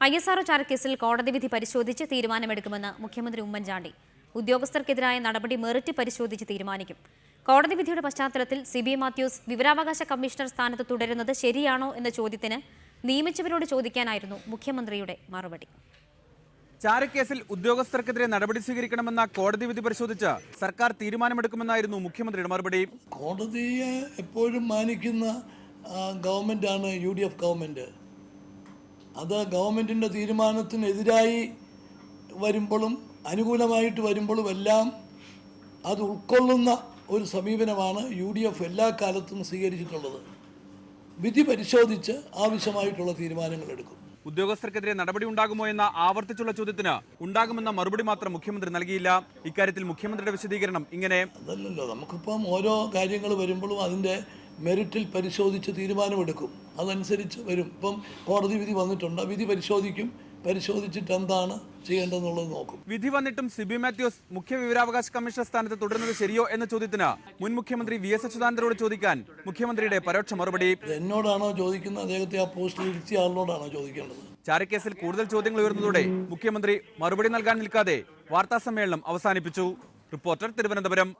ISRO ചാരക്കേസിൽ കോടതി വിധി പരിശോധിച്ച് തീരുമാനമെടുക്കുമെന്ന് മുഖ്യമന്ത്രി ഉമ്മൻചാണ്ടി. ഉദ്യോഗസ്ഥർക്കെതിരായ നടപടി മെറിറ്റ് പരിശോധിച്ച് തീരുമാനിക്കും. കോടതി വിധിയുടെ പശ്ചാത്തലത്തിൽ CB മാത്യൂസ് വിവരാവകാശ കമ്മീഷണർ സ്ഥാനത്ത് തുടരുന്നത് ശരിയാണോ എന്ന ചോദ്യത്തിന് നിയമിച്ചവരോട് ചോദിക്കാനായിരുന്നു മുഖ്യമന്ത്രിയുടെ മറുപടി. ചാരക്കേസിൽ ഉദ്യോഗസ്ഥർക്കെതിരെ നടപടി സ്വീകരിക്കണമെന്ന കോടതി വിധി പരിശോധിച്ച് സർക്കാർ തീരുമാനമെടുക്കുമെന്നായിരുന്നു മുഖ്യമന്ത്രിയുടെ മറുപടി. കോടതിയെ എപ്പോഴും മാനിക്കുന്ന ഗവൺമെൻറ്റാണ് UDF ഗവൺമെൻറ്. അത് ഗവൺമെൻറ്റിൻ്റെ തീരുമാനത്തിനെതിരായി വരുമ്പോഴും അനുകൂലമായിട്ട് വരുമ്പോഴും എല്ലാം അത് ഉൾക്കൊള്ളുന്ന ഒരു സമീപനമാണ് UDF എല്ലാ കാലത്തും സ്വീകരിച്ചിട്ടുള്ളത്. വിധി പരിശോധിച്ച് ആവശ്യമായിട്ടുള്ള തീരുമാനങ്ങൾ എടുക്കും. ഉദ്യോഗസ്ഥർക്കെതിരെ നടപടി ഉണ്ടാകുമോ എന്ന ആവർത്തിച്ചുള്ള ചോദ്യത്തിന് ഉണ്ടാകുമെന്ന മറുപടി മാത്രം മുഖ്യമന്ത്രി നൽകിയില്ല. ഇക്കാര്യത്തിൽ മുഖ്യമന്ത്രിയുടെ വിശദീകരണം ഇങ്ങനെ: അതല്ലല്ലോ, നമുക്കിപ്പം ഓരോ കാര്യങ്ങൾ വരുമ്പോഴും അതിൻ്റെ മെറിറ്റിൽ പരിശോധിച്ച് തീരുമാനമെടുക്കും. അതനുസരിച്ച് വരും. ഇപ്പം കോടതി വിധി വന്നിട്ടുണ്ട്, വിധി പരിശോധിക്കും. പരിശോധിച്ചിട്ട് എന്താണ് ചെയ്യേണ്ടതെന്നുള്ളത് നോക്കും. വിധി വന്നിട്ടും CB മാത്യൂസ് മുഖ്യ വിവരാവകാശ കമ്മീഷണർ സ്ഥാനത്ത് തുടരുന്നത് ശരിയോ എന്ന ചോദ്യത്തിന് മുൻ മുഖ്യമന്ത്രി VS അച്യുതാനന്ദനോട് ചോദിക്കാൻ മുഖ്യമന്ത്രിയുടെ പരോക്ഷ മറുപടി. എന്നോടാണോ ചോദിക്കുന്നത്, അദ്ദേഹത്തെ ആ പോസ്റ്റിൽ ഇരുത്തിയ ആളിനോടാണോ ചോദിക്കേണ്ടത്? ചാരക്കേസിൽ കൂടുതൽ ചോദ്യങ്ങൾ ഉയർന്നതോടെ മുഖ്യമന്ത്രി മറുപടി നൽകാൻ നിൽക്കാതെ വാർത്താസമ്മേളനം അവസാനിപ്പിച്ചു. റിപ്പോർട്ടർ, തിരുവനന്തപുരം.